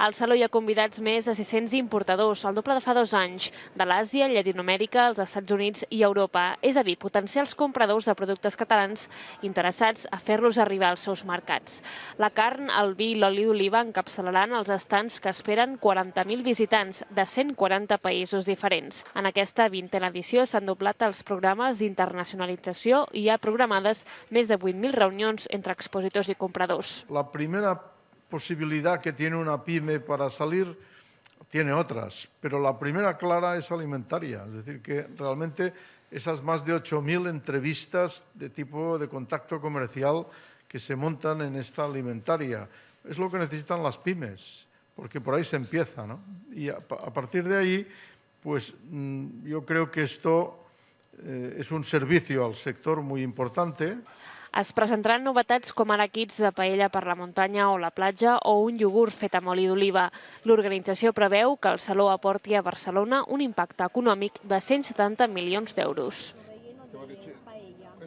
Al Saló hi ha convidats més de 600 importadors, el doble de fa 2 anys, de l'Àsia, Llatinoamèrica, els Estats Units i Europa. És a dir, potencials compradors de productes catalans interessats a fer-los arribar als seus mercats. La carn, el vi i l'oli d'oliva encapçalaran els estands que esperen 40.000 visitants de 140 països diferents. En aquesta 20a edició s'han doblat els programes d'internacionalització i hi ha programades més de 8.000 reunions entre expositors i compradors. La primera posibilidad que tiene una pyme para salir tiene otras, pero la primera clara es alimentaria, es decir, que realmente esas más de 8.000 entrevistas de tipo de contacto comercial que se montan en esta alimentaria. Es lo que necesitan las pymes, porque por ahí se empieza, ¿no? Y a partir de ahí, pues yo creo que esto es un servicio al sector muy importante. Es presentaran novetats com ara kits de paella per la muntanya o la platja o un iogurt fet amb oli d'oliva. L'organització preveu que el Saló aporti a Barcelona un impacte econòmic de 170 milions d'euros.